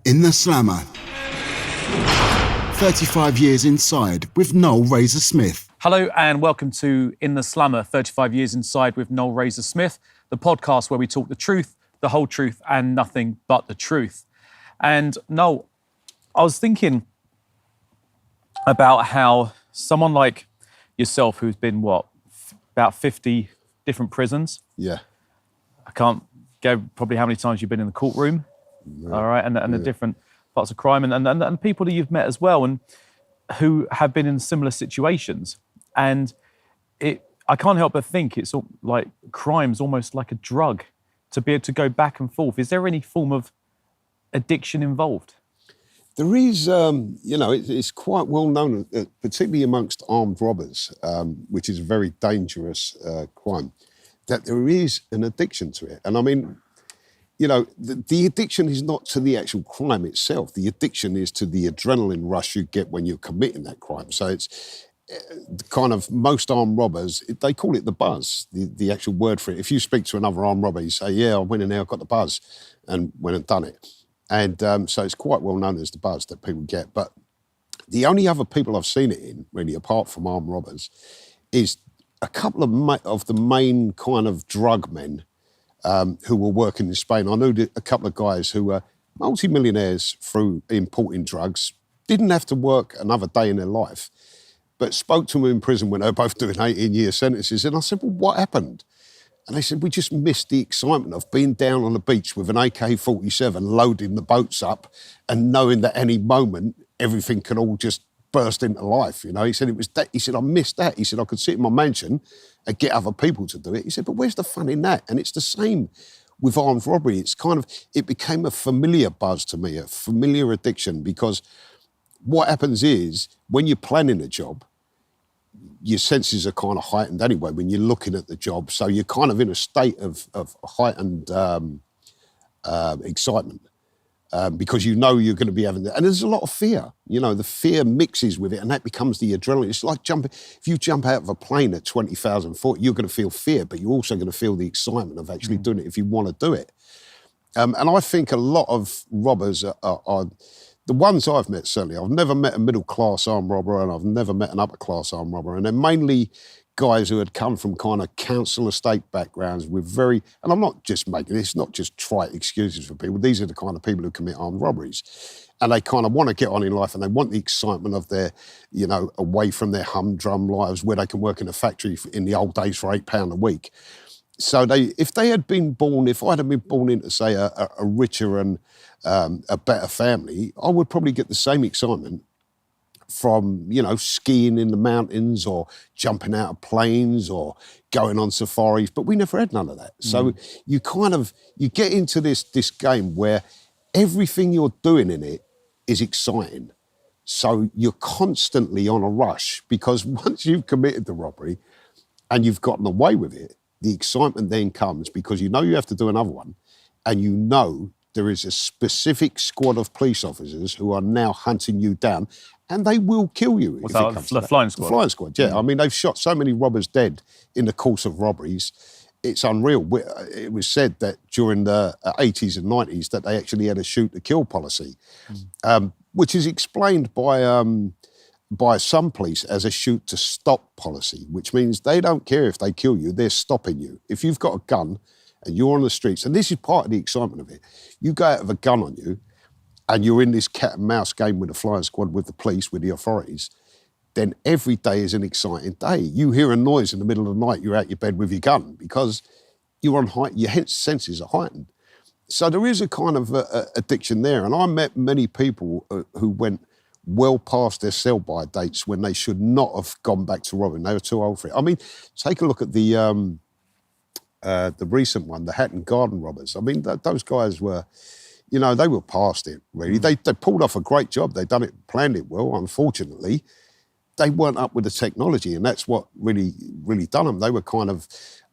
In the Slammer. 35 years inside with Noel Razor Smith. Hello and welcome to In the Slammer, 35 years inside with Noel Razor Smith, the podcast where we talk the truth, the whole truth and nothing but the truth. And Noel, I was thinking about how someone like yourself who's been, about 50 different prisons. Yeah. I can't go probably how many times you've been in the courtroom. No. All right, and the different parts of crime and people that you've met as well and who have been in similar situations. And I can't help but think it's like crime's almost like a drug to be able to go back and forth. Is there any form of addiction involved? There is, it's quite well known, particularly amongst armed robbers, which is a very dangerous crime, that there is an addiction to it. And I mean, the addiction is not to the actual crime itself. The addiction is to the adrenaline rush you get when you're committing that crime. So it's kind of most armed robbers, they call it the buzz, the actual word for it. If you speak to another armed robber, you say, yeah, I went in there, I got the buzz and went and done it. And so it's quite well known as the buzz that people get. But the only other people I've seen it in, really, apart from armed robbers, is a couple of the main kind of drug men who were working in Spain. I knew a couple of guys who were multi-millionaires through importing drugs, didn't have to work another day in their life, but spoke to them in prison when they were both doing 18-year sentences. And I said, well, what happened? And they said, we just missed the excitement of being down on the beach with an AK-47 loading the boats up and knowing that any moment everything can all just burst into life. He said, it was that. He said, I missed that. He said, I could sit in my mansion and get other people to do it. He said, but where's the fun in that? And it's the same with armed robbery. It became a familiar buzz to me, a familiar addiction, because what happens is when you're planning a job, your senses are kind of heightened anyway when you're looking at the job. So you're kind of in a state of heightened excitement because you know you're going to be having that. And there's a lot of fear. The fear mixes with it and that becomes the adrenaline. It's like jumping. If you jump out of a plane at 20,000 foot, you're going to feel fear, but you're also going to feel the excitement of actually doing it if you want to do it. And I think a lot of robbers are the ones I've met, certainly. I've never met a middle-class armed robber and I've never met an upper-class armed robber. And they're mainly guys who had come from kind of council estate backgrounds with and I'm not just making this, not just trite excuses for people. These are the kind of people who commit armed robberies. And they kind of want to get on in life and they want the excitement of their, away from their humdrum lives where they can work in a factory in the old days for £8 a week. So if I had been born into, say, a richer and a better family, I would probably get the same excitement from, skiing in the mountains or jumping out of planes or going on safaris, but we never had none of that. So you get into this game where everything you're doing in it is exciting. So you're constantly on a rush because once you've committed the robbery and you've gotten away with it, the excitement then comes because you have to do another one and there is a specific squad of police officers who are now hunting you down and they will kill you. What's that, the flying squad? The flying squad, yeah. I mean, they've shot so many robbers dead in the course of robberies. It's unreal. It was said that during the 80s and 90s that they actually had a shoot-to-kill policy, which is explained by some police as a shoot-to-stop policy, which means they don't care if they kill you, they're stopping you. If you've got a gun and you're on the streets, and this is part of the excitement of it, you go out with a gun on you and you're in this cat and mouse game with the flying squad, with the police, with the authorities, then every day is an exciting day. You hear a noise in the middle of the night, you're out your bed with your gun because you're on height, your senses are heightened. So there is a kind of addiction there. And I met many people who went well past their sell-by dates when they should not have gone back to robbing. They were too old for it. I mean, take a look at the recent one, the Hatton Garden robbers. I mean, those guys were, they were past it, really. They pulled off a great job. They done it, planned it well. Unfortunately, they weren't up with the technology, and that's what really done them. They were kind of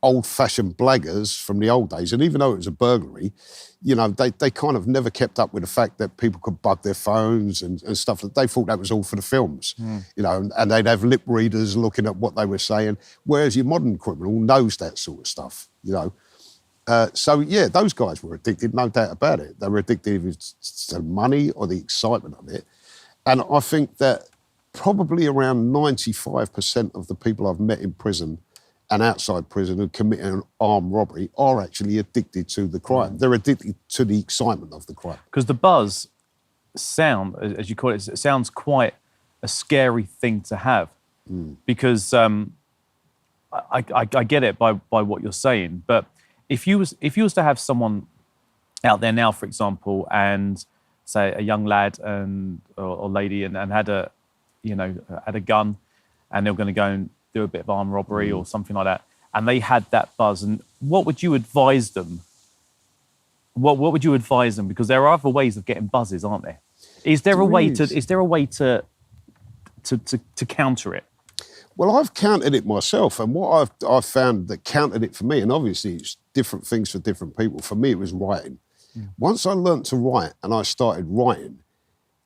old-fashioned blaggers from the old days. And even though it was a burglary, they kind of never kept up with the fact that people could bug their phones and stuff. They thought that was all for the films, and they'd have lip readers looking at what they were saying, whereas your modern criminal knows that sort of stuff, So, yeah, those guys were addicted, no doubt about it. They were addicted to money or the excitement of it. And I think that probably around 95% of the people I've met in prison and outside prison who commit an armed robbery are actually addicted to the crime. They're addicted to the excitement of the crime. Because the buzz sound, as you call it sounds quite a scary thing to have. Because I get it by what you're saying, but if you was to have someone out there now, for example, and say a young lad or lady and had a gun, and they were going to go and do a bit of armed robbery or something like that, and they had that buzz, and what would you advise them? What would you advise them? Because there are other ways of getting buzzes, aren't there? Is there a way to counter it? Well, I've counted it myself, and what I've found that counted it for me, and obviously it's different things for different people. For me, it was writing. Once I learnt to write and I started writing,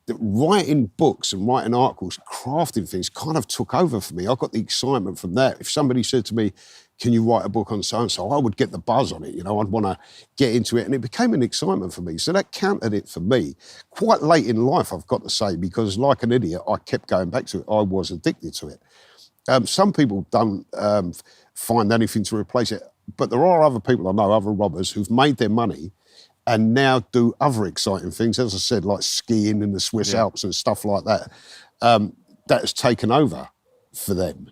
writing books and writing articles, crafting things kind of took over for me. I got the excitement from that. If somebody said to me, can you write a book on so-and-so, I would get the buzz on it, I'd want to get into it, and it became an excitement for me. So that counted it for me. Quite late in life, I've got to say, because like an idiot, I kept going back to it. I was addicted to it. Some people don't find anything to replace it, but there are other people I know, other robbers, who've made their money and now do other exciting things, as I said, like skiing in the Swiss Alps and stuff like that. That has taken over for them,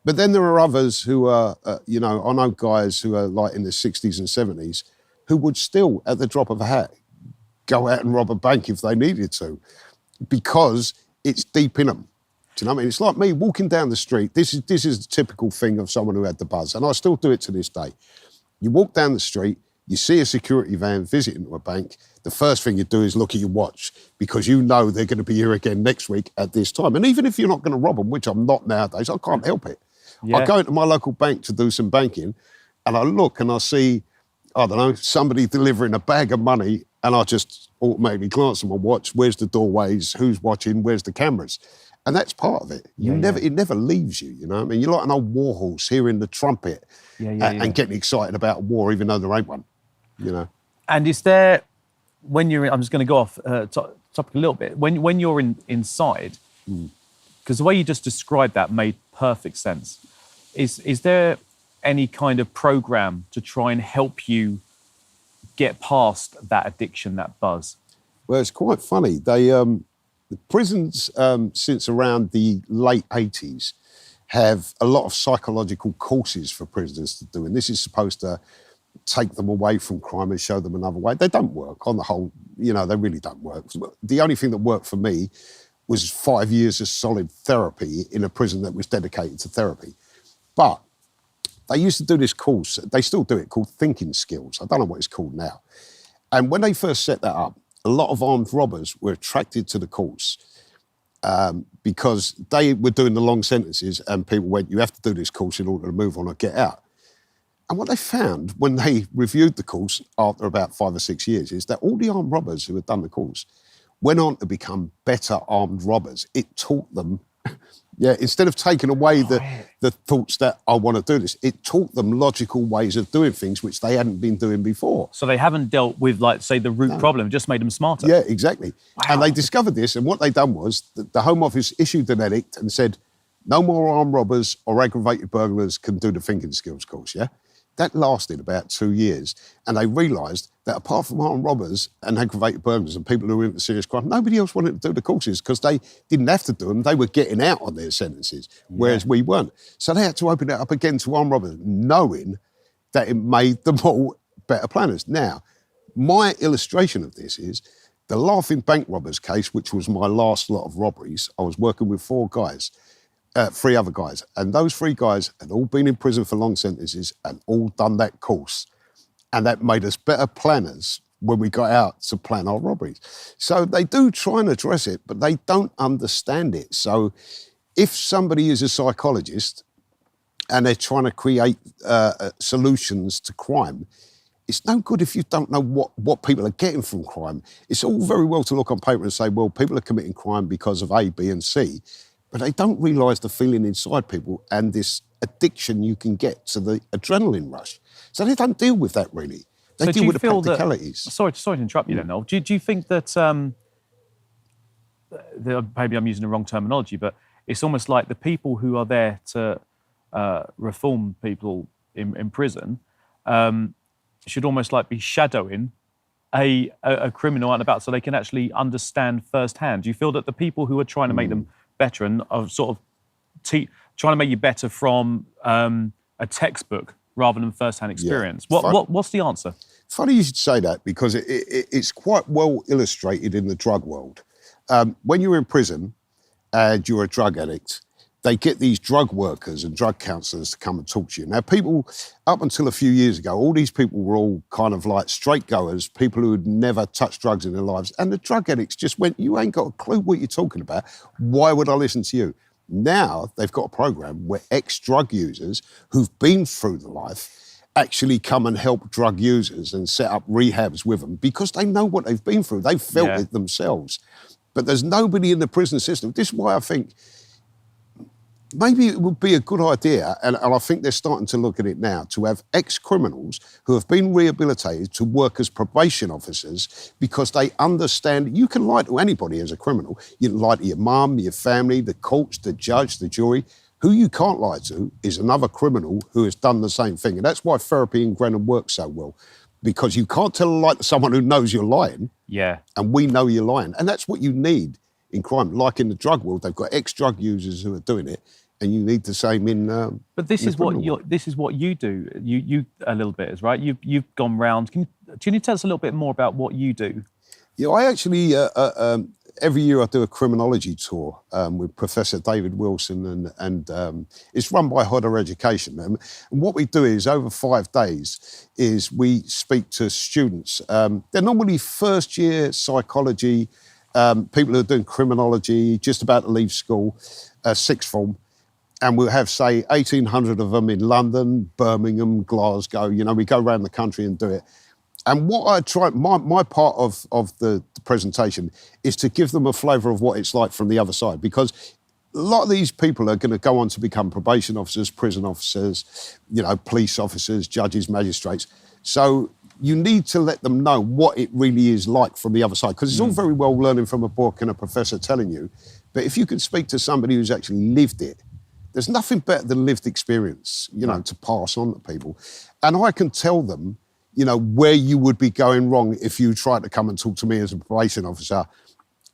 But then there are others who are, I know guys who are like in their 60s and 70s who would still, at the drop of a hat, go out and rob a bank if they needed to, because it's deep in them. Do you know what I mean? It's like me walking down the street. This is the typical thing of someone who had the buzz, and I still do it to this day. You walk down the street, you see a security van visiting to a bank, the first thing you do is look at your watch, because you know they're going to be here again next week at this time. And even if you're not going to rob them, which I'm not nowadays, I can't help it. Yeah. I go into my local bank to do some banking, and I look and I see, I don't know, somebody delivering a bag of money, and I just automatically glance at my watch. Where's the doorways? Who's watching? Where's the cameras? And that's part of it. It never leaves you, I mean, you're like an old war horse hearing the trumpet and getting excited about a war, even though there ain't one, And is there, when you're in, I'm just going to go off topic a little bit, when you're inside, because the way you just described that made perfect sense, is there any kind of program to try and help you get past that addiction, that buzz? Well, it's quite funny. The prisons, since around the late 80s, have a lot of psychological courses for prisoners to do, and this is supposed to take them away from crime and show them another way. They don't work on the whole, they really don't work. The only thing that worked for me was 5 years of solid therapy in a prison that was dedicated to therapy. But they used to do this course, they still do it, called Thinking Skills. I don't know what it's called now. And when they first set that up, a lot of armed robbers were attracted to the course because they were doing the long sentences, and people went, you have to do this course in order to move on or get out. And what they found when they reviewed the course after about 5 or 6 years is that all the armed robbers who had done the course went on to become better armed robbers. It taught them, instead of taking away the thoughts that I want to do this, it taught them logical ways of doing things which they hadn't been doing before. So they haven't dealt with, like, say, the root problem, just made them smarter. Yeah, exactly. Wow. And they discovered this, and what they done was the Home Office issued an edict and said, no more armed robbers or aggravated burglars can do the Thinking Skills course, That lasted about 2 years, and they realised that apart from armed robbers and aggravated burglars and people who were into serious crime, nobody else wanted to do the courses because they didn't have to do them. They were getting out on their sentences, whereas we weren't. So they had to open it up again to armed robbers, knowing that it made them all better planners. Now, my illustration of this is the Laughing Bank Robbers case, which was my last lot of robberies. I was working with 3 other guys, and those 3 guys had all been in prison for long sentences and all done that course, and that made us better planners when we got out to plan our robberies. So they do try and address it, but they don't understand it. So if somebody is a psychologist and they're trying to create solutions to crime, it's no good if you don't know what people are getting from crime. It's all very well to look on paper and say, well, people are committing crime because of A, B, and C, but they don't realise the feeling inside people and this addiction you can get to the adrenaline rush. So they don't deal with that really. They deal with the practicalities. Sorry to interrupt you then, Noel. Do you think that, maybe I'm using the wrong terminology, but it's almost like the people who are there to reform people in prison should almost like be shadowing a criminal out and about so they can actually understand firsthand? Do you feel that the people who are trying to make them better and are sort of trying to make you better from a textbook rather than first-hand experience? What's the answer? Funny you should say that, because it's quite well illustrated in the drug world. When you're in prison and you're a drug addict, they get these drug workers and drug counsellors to come and talk to you. Now, people, up until a few years ago, all these people were all kind of like straight goers, people who had never touched drugs in their lives. And the drug addicts just went, you ain't got a clue what you're talking about. Why would I listen to you? Now they've got a program where ex-drug users who've been through the life actually come and help drug users and set up rehabs with them, because they know what they've been through. They've felt it themselves. But there's nobody in the prison system. This is why I think maybe it would be a good idea, and I think they're starting to look at it now, to have ex-criminals who have been rehabilitated to work as probation officers, because they understand you can lie to anybody as a criminal. You can lie to your mum, your family, the courts, the judge, the jury. Who you can't lie to is another criminal who has done the same thing. And that's why therapy in Grenham works so well, because you can't tell a lie to someone who knows you're lying. Yeah. And we know you're lying. And that's what you need in crime. Like in the drug world, they've got ex-drug users who are doing it, and you need the same in. But this is what you do. You a little bit is right. You've gone round. Can you tell us a little bit more about what you do? Yeah, I actually every year I do a criminology tour with Professor David Wilson, and it's run by Hodder Education. And what we do is, over 5 days, is we speak to students. They're normally first-year psychology, people who are doing criminology, just about to leave school, sixth form. And we'll have, say, 1,800 of them in London, Birmingham, Glasgow. You know, we go around the country and do it. And what I try, my part of the presentation is to give them a flavour of what it's like from the other side, because a lot of these people are going to go on to become probation officers, prison officers, you know, police officers, judges, magistrates. So you need to let them know what it really is like from the other side, because it's all very well learning from a book and a professor telling you, but if you can speak to somebody who's actually lived it, there's nothing better than lived experience, you know, to pass on to people. And I can tell them, you know, where you would be going wrong if you tried to come and talk to me as a probation officer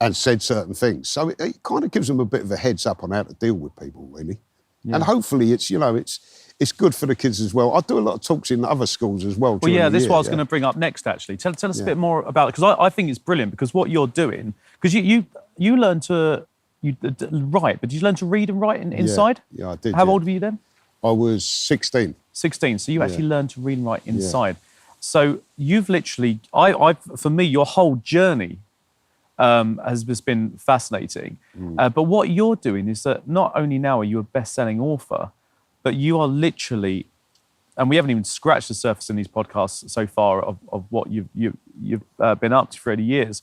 and said certain things. So it kind of gives them a bit of a heads up on how to deal with people, really. Yeah. And hopefully it's, you know, it's good for the kids as well. I do a lot of talks in other schools as well. Well, yeah, this is what I was going to bring up next, actually. Tell us a bit more about it, because I think it's brilliant, because what you're doing, because you learn to write, but did you learn to read and write inside? Yeah, I did. How old were you then? I was 16. 16, so you actually learned to read and write inside. Yeah. So you've literally, for me, your whole journey has been fascinating. But what you're doing is that not only now are you a best-selling author, but you are literally, and we haven't even scratched the surface in these podcasts so far of what you've been up to for 80 years,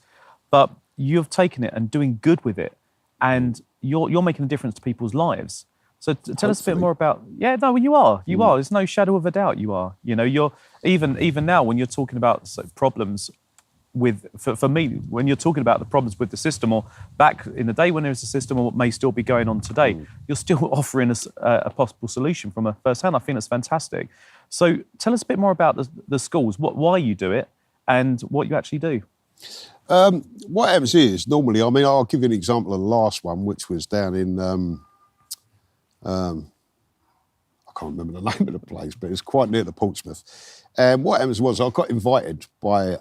but you've taken it and doing good with it, and you're making a difference to people's lives. So tell us a bit more about. Yeah, no, you are. You are. There's no shadow of a doubt. You are. You know, you're even now when you're talking about problems with, for me, when you're talking about the problems with the system, or back in the day when there was a system, or what may still be going on today, you're still offering us a possible solution from a first hand. I think that's fantastic. So tell us a bit more about the schools, why you do it, and what you actually do. What happens is, normally, I mean, I'll give you an example of the last one, which was down in, I can't remember the name of the place, but it's quite near to Portsmouth. And what happens was, I got invited by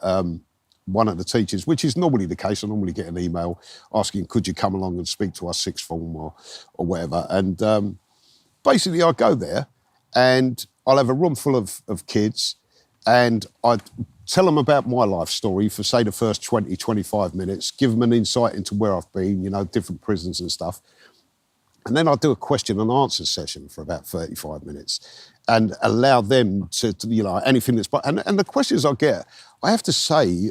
one of the teachers, which is normally the case. I normally get an email asking, could you come along and speak to our sixth form or whatever. And basically, I go there and I'll have a room full of kids, and I'd tell them about my life story for, say, the first 20, 25 minutes, give them an insight into where I've been, you know, different prisons and stuff. And then I'll do a question and answer session for about 35 minutes and allow them to you know, anything that's... And the questions I get, I have to say,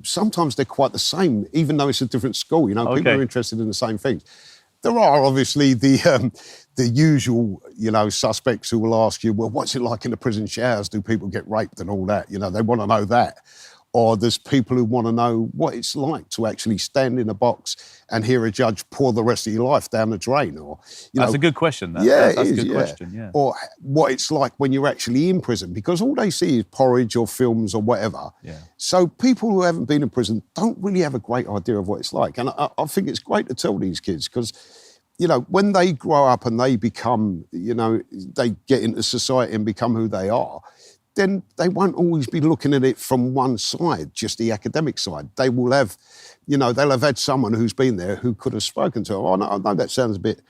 sometimes they're quite the same, even though it's a different school, you know, people are interested in the same things. there are obviously the usual, suspects who will ask you, well, what's it like in the prison showers? Do people get raped and all that? They want to know that. Or there's people who want to know what it's like to actually stand in a box and hear a judge pour the rest of your life down the drain. Or that's a good question. That's a good question. Yeah. Or what it's like when you're actually in prison, because all they see is porridge or films or whatever. Yeah. So people who haven't been in prison don't really have a great idea of what it's like. And I think it's great to tell these kids because, when they grow up and they become, they get into society and become who they are, then they won't always be looking at it from one side, just the academic side. They will have, they'll have had someone who's been there who could have spoken to them. I know that sounds a bit,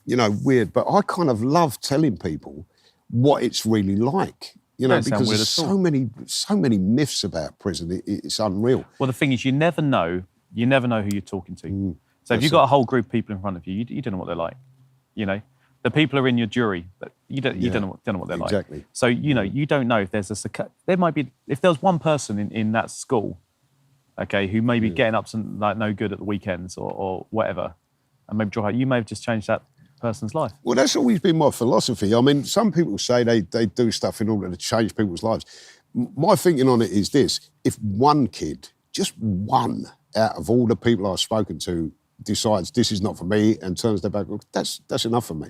weird, but I kind of love telling people what it's really like, because there's so many myths about prison. It's unreal. Well, the thing is, you never know who you're talking to. So if you've got a whole group of people in front of you, you don't know what they're like, The people are in your jury, but you don't know what they're like. Exactly. So, you don't know if there's if there's one person in that school, okay, who may be getting up to like no good at the weekends or whatever, and maybe you may have just changed that person's life. Well, that's always been my philosophy. I mean, some people say they do stuff in order to change people's lives. My thinking on it is this: if one kid, just one out of all the people I've spoken to, decides this is not for me and turns their back, that's enough for me.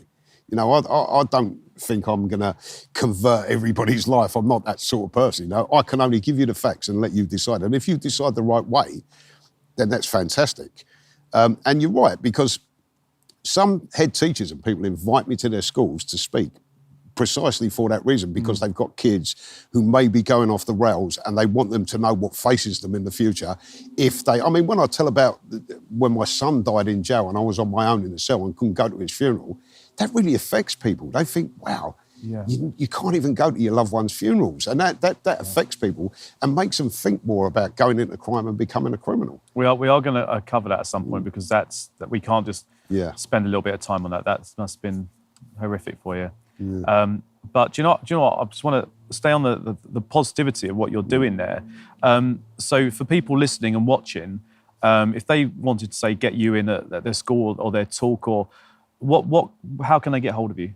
I don't think I'm going to convert everybody's life. I'm not that sort of person. I can only give you the facts and let you decide. And if you decide the right way, then that's fantastic. And you're right, because some head teachers and people invite me to their schools to speak precisely for that reason, because they've got kids who may be going off the rails and they want them to know what faces them in the future. When I tell about when my son died in jail and I was on my own in the cell and couldn't go to his funeral, that really affects people. They think, wow, you can't even go to your loved one's funerals. And that affects people and makes them think more about going into crime and becoming a criminal. We are going to cover that at some point, because that we can't just spend a little bit of time on that. That must have been horrific for you. Yeah. But do you know what? I just want to stay on the positivity of what you're doing there. So for people listening and watching, if they wanted to, say, get you in at their school or their talk, or how can they get hold of you?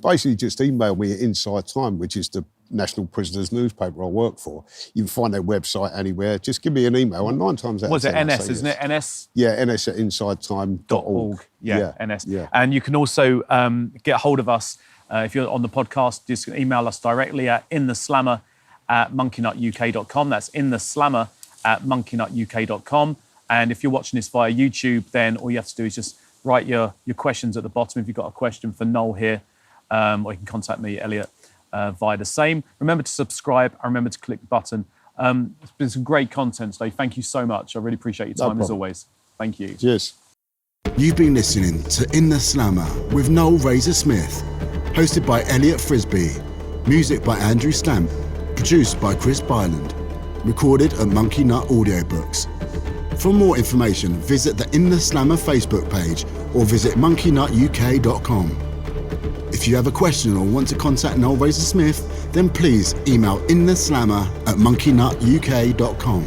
Basically just email me at Inside Time, which is the National Prisoners newspaper I work for. You can find their website anywhere. Just give me an email, and 9 times out of 10... Was it NS, isn't it? NS? Yeah, NS at insidetime.org. Yeah, NS. Yeah. And you can also get hold of us if you're on the podcast. Just email us directly at intheslammer@monkeynutuk.com. That's intheslammer@monkeynutuk.com. And if you're watching this via YouTube, then all you have to do is just write your questions at the bottom if you've got a question for Noel here, or you can contact me, Elliott, via the same. Remember to subscribe and remember to click the button. It's been some great content today. Thank you so much. I really appreciate your time as always. Thank you. Cheers. You've been listening to In the Slammer with Noel Razor Smith, hosted by Elliott Frisby, music by Andrew Stamp, produced by Chris Byland, recorded at Monkeynut Audiobooks. For more information, visit the In the Slammer Facebook page or visit monkeynut.uk.com. If you have a question or want to contact Noel Razor Smith, then please email intheslammer@monkeynutuk.com.